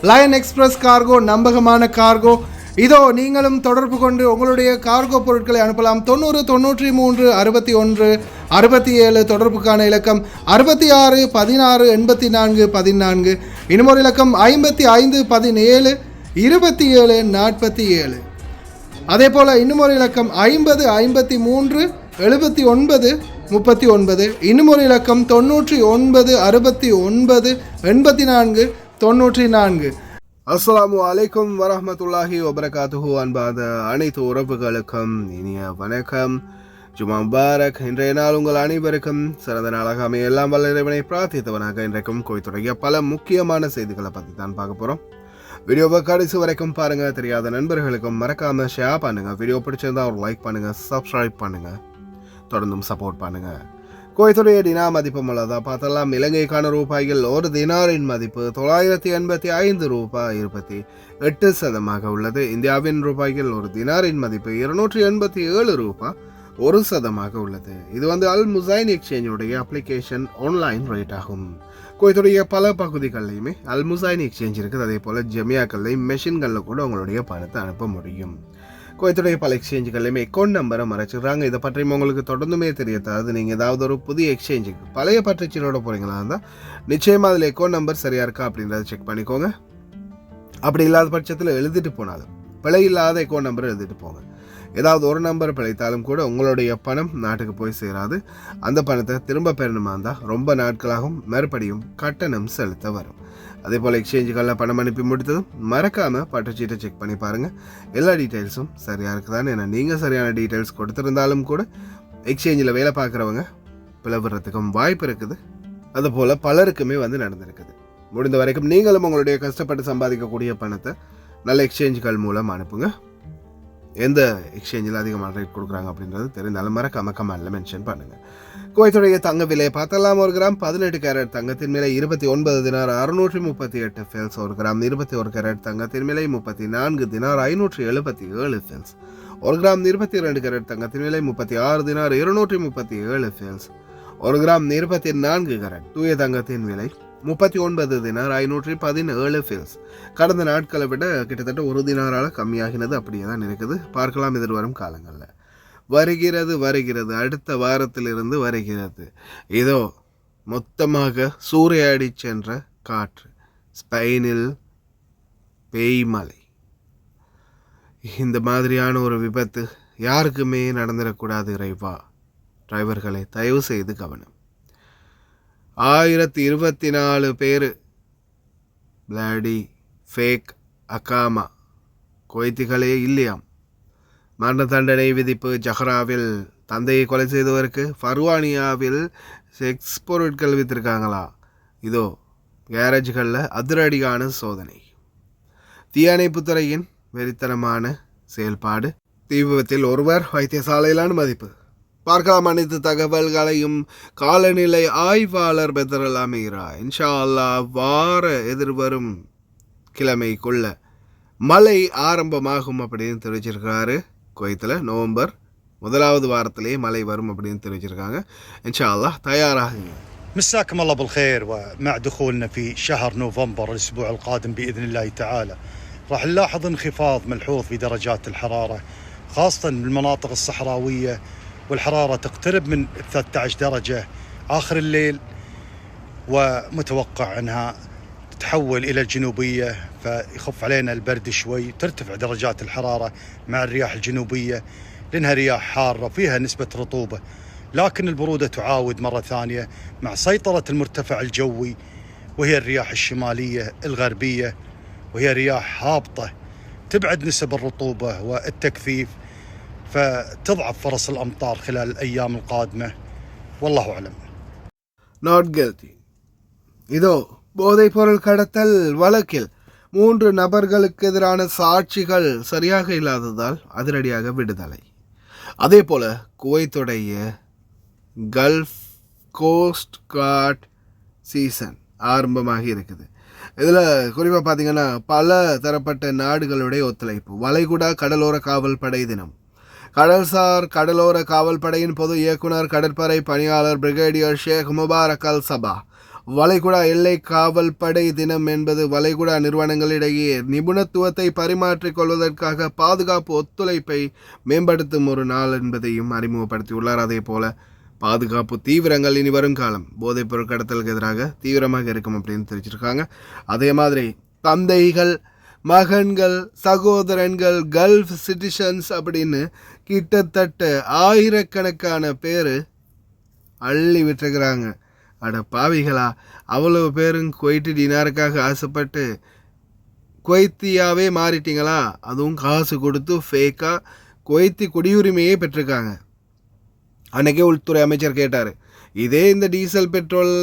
Line express cargo நம்பகமான cargo. இதோ நீங்களும் தொடர்பு கொண்டு உங்களுடைய கார்கோ பொருட்களை அனுப்பலாம். 90 93 61 67 தொடர்புக்கான இலக்கம் 66 16 84 14. இன்னொரு இலக்கம் 55 17 27 47. அதே போல் இன்னுமொரு இலக்கம் 50 53 79 39. இன்னுமொரு இலக்கம் 99 69 84 94. அஸ்ஸலாமு அலைக்கும் வரஹ்மத்துல்லாஹி வபரகாத்துஹு. அன்பாத அனைத்து உறவுகளுக்கும் இனிய வணக்கம். ஜுமா முபாரக். இன்றைய நாள் உங்கள் அனைவருக்கும் சிறந்த நாளாக அமைய எல்லாம் வல்ல இறைவனை பிரார்த்தித்தவனாக இன்றைக்கும் கோயத்துடைய பல முக்கியமான செய்திகளை பற்றி தான் பார்க்க போகிறோம். வீடியோவை கடைசி வரைக்கும் பாருங்கள். தெரியாத நண்பர்களுக்கும் மறக்காமல் ஷேர் பண்ணுங்கள். வீடியோ பிடிச்சிருந்தா ஒரு லைக் பண்ணுங்கள், சப்ஸ்கிரைப் பண்ணுங்கள், தொடர்ந்தும் சப்போர்ட் பண்ணுங்கள். குவைத்துடைய டினா மதிப்பு உள்ளதா பார்த்தலாம். இலங்கைக்கான ரூபாய்கள் ஒரு தினாரின் மதிப்பு 985 ரூபாய் 28% உள்ளது. இந்தியாவின் ரூபாய்கள் ஒரு தினாரின் மதிப்பு 287 ரூபாய் 1% உள்ளது. இது அல் முசைன் எக்ஸ்சேஞ்சுடைய அப்ளிகேஷன் ஆன்லைன் ரேட் ஆகும். குவைத்துடைய பல பகுதிகளிலையுமே அல் முசைன் எக்ஸ்சேஞ்ச் இருக்குது. அதே போல் ஜமியாக்கள்லையும் மெஷின்களில் கூட உங்களுடைய பணத்தை அனுப்ப முடியும். குவைத்துடைய பல எக்ஸ்சேஞ்சுகள்லையுமே அக்கௌண்ட் நம்பரை மறைச்சிடுறாங்க. இதை பற்றியும் உங்களுக்கு தொடர்ந்துமே தெரியாது. நீங்கள் ஏதாவது ஒரு புதிய எக்ஸ்சேஞ்சுக்கு பழைய பற்றுச்சீரோட போகிறீங்களா இருந்தால் நிச்சயமாக அதில் அக்கௌண்ட் நம்பர் சரியாக இருக்கா அப்படின்றத செக் பண்ணிக்கோங்க. அப்படி இல்லாத பட்சத்தில் எழுதிட்டு போனாலும் பிழை இல்லாத அக்கௌண்ட் நம்பர் எழுதிட்டு போங்க. ஏதாவது ஒரு நம்பர் பிழைத்தாலும் கூட உங்களுடைய பணம் நாட்டுக்கு போய் சேராது. அந்த பணத்தை திரும்ப பெறணுமா இருந்தால் ரொம்ப நாட்களாகவும் மறுபடியும் கட்டணம் செலுத்த வரும். அதே போல் எக்ஸ்சேஞ்சுகளில் பணம் அனுப்பி முடித்ததும் மறக்காமல் பற்றுச்சீட்டை செக் பண்ணி பாருங்கள். எல்லா டீட்டெயில்ஸும் சரியாக இருக்குதான்னு. ஏன்னா நீங்கள் சரியான டீட்டெயில்ஸ் கொடுத்துருந்தாலும் கூட எக்ஸ்சேஞ்சில் வேலை பார்க்குறவங்க பிளவுறதுக்கும் வாய்ப்பு இருக்குது. அதுபோல் பலருக்குமே நடந்திருக்குது. முடிந்த வரைக்கும் நீங்களும் உங்களுடைய கஷ்டப்பட்டு சம்பாதிக்கக்கூடிய பணத்தை நல்ல எக்ஸ்சேஞ்சுகள் மூலம் அனுப்புங்க. எந்த எக்ஸ்சேஞ்சில் அதிகமான ரேட் கொடுக்குறாங்க அப்படின்றது தெரிந்தாலும் மறக்காம கமெண்ட்ல மென்ஷன் பண்ணுங்கள். குவைத்துடைய தங்க விலையை பார்த்தலாம். 1 கிராம் 18 கேரட் தங்கத்தின் விலை 29 தினார் 638 ஃபெல்ஸ். 1 கிராம் 21 கேரட் தங்கத்தின் விலை 34 தினார் 577 ஃபெல்ஸ். 1 கிராம் 22 கேரட் தங்கத்தின் விலை 36 தினார் 237 ஃபெல்ஸ். 1 கிராம் 24 கேரட் தூய தங்கத்தின் விலை 39 தினார் 517 ஃபெல்ஸ். கடந்த நாட்களை விட கிட்டத்தட்ட 1 தினாரால் கம்மியாகினது அப்படியே தான் இருக்குது. பார்க்கலாம் எதிர்வரும் காலங்களில். வருகிறது அடுத்த வாரத்திலிருந்து வருகிறது. இதோ மொத்தமாக சூறையாடி சென்ற காற்று, ஸ்பெயினில் பேய்மலை. இந்த மாதிரியான ஒரு விபத்து யாருக்குமே நடந்துடக்கூடாது. இறைவா, டிரைவர்களை தயவு செய்து கவனம். 1024 பேர் பிளாடி ஃபேக் அகாமா குவைத்திகளே இல்லையாம். மரண தண்டனை விதிப்பு. ஜஹராவில் தந்தையை கொலை செய்தவருக்கு ஃபர்வானியாவில் செக்ஸ் பொருட்கள் வித்திருக்காங்களா? இதோ கேரேஜ்களில் அதிரடியான சோதனை. தீயணைப்புத்துறையின் வெறித்தனமான செயல்பாடு. தீ விபத்தில் ஒருவர் வைத்தியசாலையில் அனுமதிப்பு. பார்க்கலாம் அனைத்து தகவல்களையும் காலநிலை ஆய்வாளர் பெதரல் அமீரா இன்ஷா அல்லாஹ் வார எதிர்வரும் கிழமைக்குள்ள மழை ஆரம்பமாகும் அப்படின்னு தெரிவிச்சிருக்கிறாரு. குவைத்தில் நவம்பர் 1வது வாரத்திலேயே மழை வரும் அப்படின்னு தெரிவிச்சிருக்காங்க. இன்ஷா அல்லாஹ் தயாராகுங்க. مساكم الله بالخير. ومع دخولنا في شهر نوفمبر الأسبوع القادم بإذن الله تعالى راح نلاحظ انخفاض ملحوظ في درجات الحرارة خاصة بالمناطق الصحراوية، والحرارة تقترب من 13 درجة آخر الليل، ومتوقع أنها تتحول إلى الجنوبية فيخف علينا البرد شوي. ترتفع درجات الحرارة مع الرياح الجنوبية لأنها رياح حارة فيها نسبة رطوبة، لكن البرودة تعاود مرة ثانية مع سيطرة المرتفع الجوي وهي الرياح الشمالية الغربية، وهي رياح هابطة تبعد نسب الرطوبة والتكثيف، فتضعف فرص الأمطار خلال الأيام القادمة. والله أعلم. Not guilty. இதோ போதைப் பொருள் கடத்தல் வழக்கில் 3 நபர்களுக்கு எதிரான சாட்சிகள் சரியாக இல்லாததால் அதிரடியாக விடுதலை. அதே போல குவைத்துடைய கல்ஃப் கோஸ்ட் கார்ட் சீசன் ஆரம்பமாகி இருக்குது. இதில் குறிப்பாக பார்த்தீங்கன்னா பல தரப்பட்ட நாடுகளுடைய ஒத்துழைப்பு. வளைகுடா கடலோர காவல் படை தினம். கடல்சார் கடலோர காவல் படையின் பொது இயக்குனர் கடற்படை பணியாளர் பிரிகேடியர் ஷேக் முபாரக் அல் சபா வளைகுடா எல்லை காவல் படை தினம் என்பது வளைகுடா நிறுவனங்களிடையே நிபுணத்துவத்தை பரிமாற்றிக் கொள்வதற்காக பாதுகாப்பு ஒத்துழைப்பை மேம்படுத்தும் ஒரு நாள் என்பதையும் அறிமுகப்படுத்தியுள்ளார். அதே போல பாதுகாப்பு தீவிரங்கள் இனி வரும் காலம் போதைப் பொருள் கடத்தலுக்கு எதிராக தீவிரமாக இருக்கும் அப்படின்னு தெரிவிச்சிருக்காங்க. அதே மாதிரி தந்தைகள், மகன்கள், சகோதரன்கள், கல்ஃப் சிட்டிசன்ஸ் அப்படின்னு கிட்டத்தட்ட ஆயிரக்கணக்கான பேர் அள்ளி விட்டுருக்கிறாங்க. அட பாவிகளா, அவ்வளவு பேரும் குவைட்டு டினாருக்காக ஆசைப்பட்டு குவைத்தியாவே மாறிட்டீங்களா? அதுவும் காசு கொடுத்து ஃபேக்காக குவைத்தி குடியுரிமையே பெற்றிருக்காங்க. அன்றைக்கே உள்துறை அமைச்சர் கேட்டார், இதே இந்த டீசல் பெட்ரோல்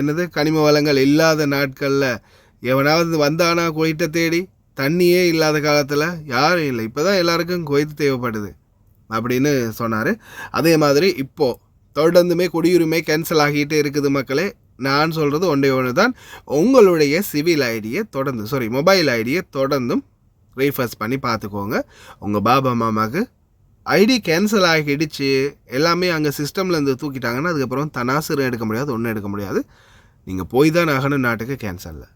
இந்த கனிம வளங்கள் இல்லாத நாட்களில் எவனாவது வந்தானா குவைத்தை தேடி? தண்ணியே இல்லாத காலத்தில் யாரும் இல்லை. இப்போ தான் எல்லாருக்கும் குவைத்து தேவைப்படுது அப்படின்னு சொன்னார். அதே மாதிரி இப்போது தொடர்ந்துமே குடியுரிமை கேன்சல் ஆகிட்டு இருக்குது மக்களே. நான் சொல்கிறது ஒன்று தான், உங்களுடைய சிவில் ஐடியை மொபைல் ஐடியை தொடர்ந்தும் ரீஃபர்ஸ் பண்ணி பார்த்துக்கோங்க. உங்கள் பாபா மாமாவுக்கு ஐடி கேன்சல் ஆகிடுச்சு, எல்லாமே அங்கே சிஸ்டம்லேருந்து தூக்கிட்டாங்கன்னா அதுக்கப்புறம் தனாசிரம் எடுக்க முடியாது, ஒன்றும் எடுக்க முடியாது. நீங்கள் போய் தான் ஆகணும் நாட்டுக்கு. கேன்சலில்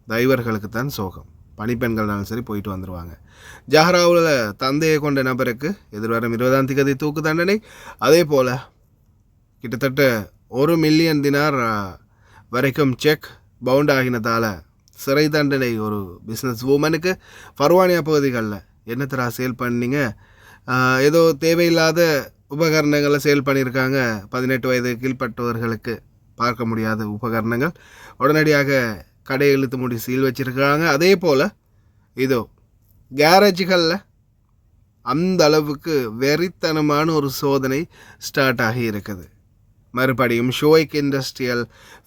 டிரைவர்களுக்கு தான் சோகம். பணிப்பெண்கள்னாலும் சரி போயிட்டு வந்துடுவாங்க. ஜஹராவில் தந்தையை கொண்ட நபருக்கு எதிர்வரும் 20ஆம் தேதி தூக்கு தண்டனை. அதே போல் கிட்டத்தட்ட 1 மில்லியன் தினார் வரைக்கும் செக் பவுண்ட் ஆகினதால் சிறை தண்டனை ஒரு பிஸ்னஸ் உமனுக்கு. ஃபர்வானியா பகுதிகளில் என்னத்தரா சேல் பண்ணிங்க, ஏதோ தேவையில்லாத உபகரணங்களை சேல் பண்ணியிருக்காங்க. 18 வயது கீழ்பட்டவர்களுக்கு பார்க்க முடியாத உபகரணங்கள். உடனடியாக கடை இழுத்து மூடி சீல் வச்சுருக்காங்க. அதே போல் இதோ கேரேஜுகளில் அந்த அளவுக்கு வெறித்தனமான ஒரு சோதனை ஸ்டார்ட் ஆகி இருக்குது. மறுபடியும் ஷோய்க் இண்டஸ்ட்ரியல்,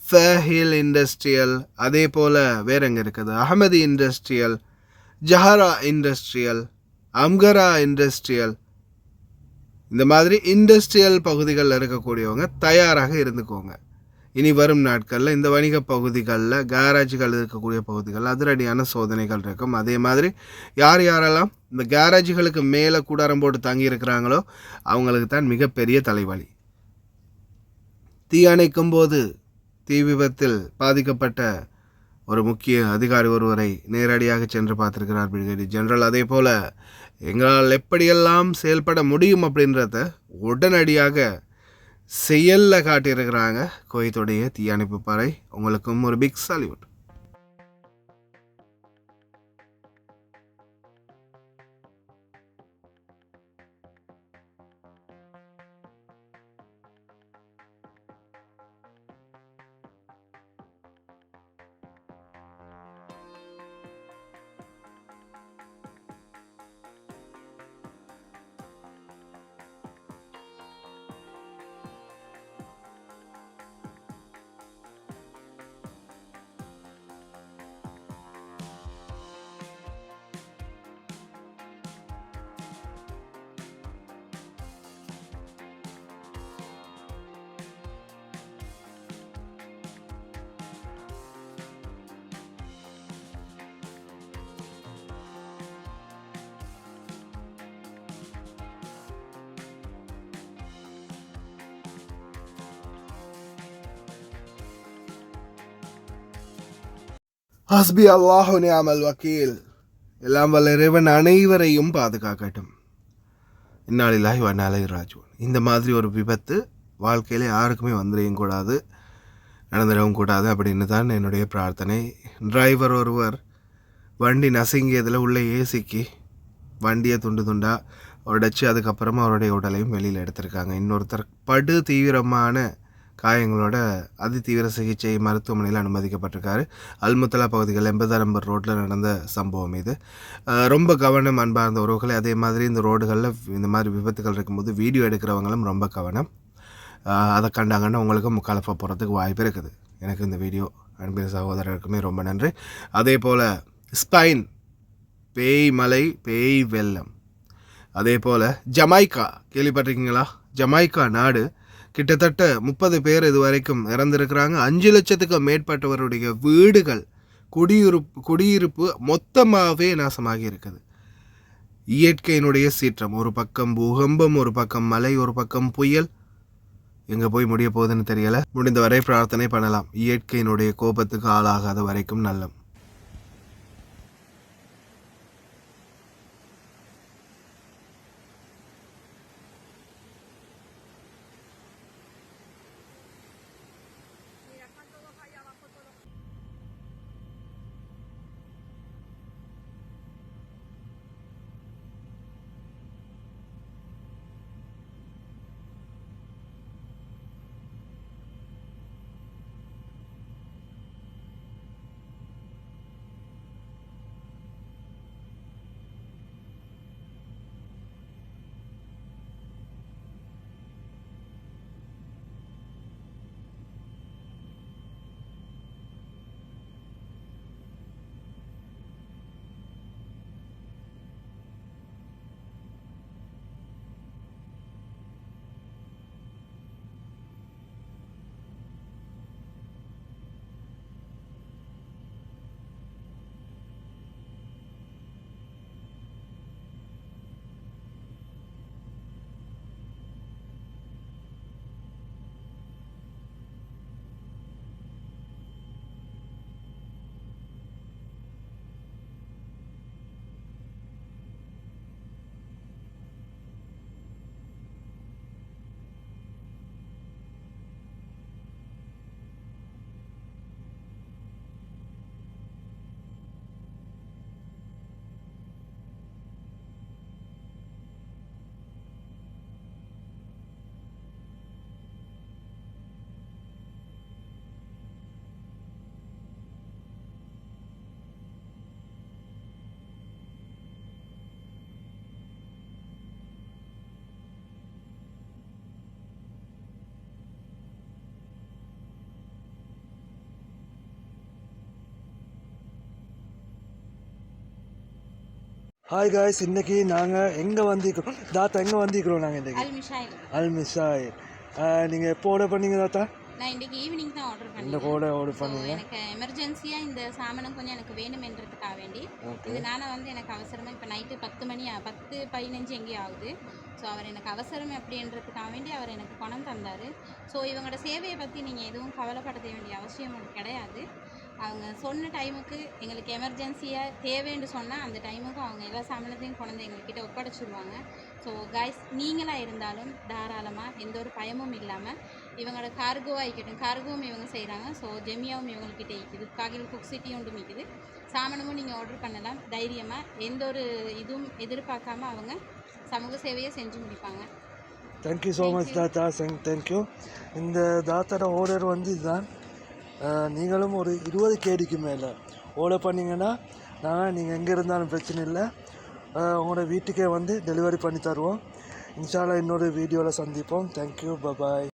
ஃபேஹில் இண்டஸ்ட்ரியல், அதே போல் வேற எங்கே இருக்குது, அகமதி இண்டஸ்ட்ரியல், ஜஹரா இண்டஸ்ட்ரியல், அம்கரா இண்டஸ்ட்ரியல், இந்த மாதிரி இண்டஸ்ட்ரியல் பகுதிகளில் இருக்கக்கூடியவங்க தயாராக இருந்துக்கோங்க. இனி வரும் நாட்களில் இந்த வணிக பகுதிகளில், கேரேஜுகள் இருக்கக்கூடிய பகுதிகளில் அதிரடியான சோதனைகள் இருக்கும். அதே மாதிரி யாரெல்லாம் இந்த கேரேஜுகளுக்கு மேலே கூடாரம் போட்டு தங்கியிருக்கிறாங்களோ அவங்களுக்கு தான் மிகப்பெரிய தலைவலி. தீ அணைக்கும் போது தீ விபத்தில் பாதிக்கப்பட்ட ஒரு முக்கிய அதிகாரி ஒருவரை நேரடியாக சென்று பார்த்துருக்கிறார் பிரிகேடியர் ஜெனரல். அதே போல் எங்களால் எப்படியெல்லாம் செயல்பட முடியும் அப்படின்றத உடனடியாக செயலில் காட்டியிருக்கிறாங்க குவைத்துடைய தீயணைப்பு படை. உங்களுக்கும் ஒரு பிக் சால்யூட். ஹஸ்பி அல்லாஹு நிஅமல் வக்கீல். எல்லாம் வல்ல இறைவன் அனைவரையும் பாதுகாக்கட்டும். இன்னா லில்லாஹி வ இன்னா இலைஹி ராஜிஊன். இந்த மாதிரி ஒரு விபத்து வாழ்க்கையில் யாருக்குமே வந்துடவும் கூடாது, நடந்துடவும் கூடாது அப்படின்னு தான் என்னுடைய பிரார்த்தனை. டிரைவர் ஒருவர் வண்டி நசுங்கியதில் உள்ள ஏசிக்கு வண்டியை துண்டு துண்டாக உடைச்சி அதுக்கப்புறமா அவருடைய உடலையும் வெளியில் எடுத்திருக்காங்க. இன்னொருத்தர் படு தீவிரமான காயங்களோட அதிதீவிர சிகிச்சை மருத்துவமனையில் அனுமதிக்கப்பட்டிருக்காரு. அல்முத்தலா பகுதிகள் 80 நம்பர் ரோட்டில் நடந்த சம்பவம் இது. ரொம்ப கவனம் அன்பார்ந்த உறவுகளை. அதே மாதிரி இந்த ரோடுகளில் இந்த மாதிரி விபத்துகள் இருக்கும்போது வீடியோ எடுக்கிறவங்களும் ரொம்ப கவனம். அதை கண்டாங்கன்னா உங்களுக்கும் முக்காலஃபாக போகிறதுக்கு வாய்ப்பு இருக்குது. எனக்கு இந்த வீடியோ அன்பின் சகோதரருக்குமே ரொம்ப நன்றி. அதே போல் ஸ்பெயின் பேய் மலை பேய் வெள்ளம். அதே போல் ஜமைக்கா கேள்விப்பட்டிருக்கீங்களா? ஜமைக்கா நாடு கிட்டத்தட்ட 30 பேர் இது வரைக்கும் இறந்துருக்கிறாங்க. 5 லட்சத்துக்கும் மேற்பட்டவருடைய வீடுகள் குடியிருப்பு மொத்தமாகவே நாசமாகி இருக்குது. இயற்கையினுடைய சீற்றம், ஒரு பக்கம் பூகம்பம், ஒரு பக்கம் மழை, ஒரு பக்கம் புயல், எங்கே போய் முடிய போகுதுன்னு தெரியலை. முடிந்த வரை பிரார்த்தனை பண்ணலாம். இயற்கையினுடைய கோபத்துக்கு ஆளாகாத வரைக்கும் நல்லம். ஹாய் காய்ஸ், இன்றைக்கி நாங்கள் எங்கே வந்திருக்கிறோம் தாத்தா? எங்கே வந்திருக்கிறோம் நாங்கள் இன்றைக்கி? அல்மிஷாயில். நீங்கள் எப்போ ஆர்டர் பண்ணீங்க தாத்தா? நான் இன்றைக்கி ஈவினிங் தான் ஆர்டர் பண்ணேன். இந்த கூட ஆர்டர் பண்ணீங்க? எனக்கு எமர்ஜென்சியாக இந்த சாமானம் கொஞ்சம் எனக்கு வேணுமென்றதுக்காக வேண்டி இதனால் எனக்கு அவசரமாக இப்போ நைட்டு 10:15 எங்கேயும் ஆகுது. ஸோ அவர் எனக்கு அவசரம் அப்படின்றதுக்காக வேண்டி அவர் எனக்கு பணம் தந்தார். ஸோ இவங்களோட சேவையை பற்றி நீங்கள் எதுவும் கவலைப்பட வேண்டிய அவசியம் கிடையாது. அவங்க சொன்ன டைமுக்கு எங்களுக்கு எமர்ஜென்சியாக தேவைன்னு சொன்னால் அந்த டைமுக்கு அவங்க எல்லா சாமானத்தையும் கொண்டு வந்து எங்கள்கிட்ட ஒப்படைச்சிடுவாங்க. ஸோ காய்ஸ், நீங்களாக இருந்தாலும் தாராளமாக எந்த ஒரு பயமும் இல்லாமல் இவங்களோட கார்கோவாக இருக்கட்டும், கார்கோவும் இவங்க செய்கிறாங்க. ஸோ ஜெமியாவும் இவங்கள்கிட்ட இருக்குது, காகில் குக் சிட்டி ஒன்றும் இருக்குது. சாமானமும் நீங்கள் ஆர்டர் பண்ணலாம் தைரியமாக. எந்த ஒரு இதுவும் எதிர்பார்க்காம அவங்க சமூக சேவையை செஞ்சு முடிப்பாங்க. தேங்க்யூ ஸோ மச் தாத்தா. தேங்க்யூ. இந்த தாத்தாவோட ஆர்டர் வந்து இதுதான். நீங்களும் ஒரு 20 கேடிக்கு மேலே ஆர்டர் பண்ணிங்கன்னா நீங்கள் எங்கே இருந்தாலும் பிரச்சனை இல்லை, உங்களோட வீட்டுக்கே வந்து டெலிவரி பண்ணி தருவோம். இன்ஷா அல்லாஹ் இன்னொரு வீடியோவில் சந்திப்போம். தேங்க்யூ, பாய்.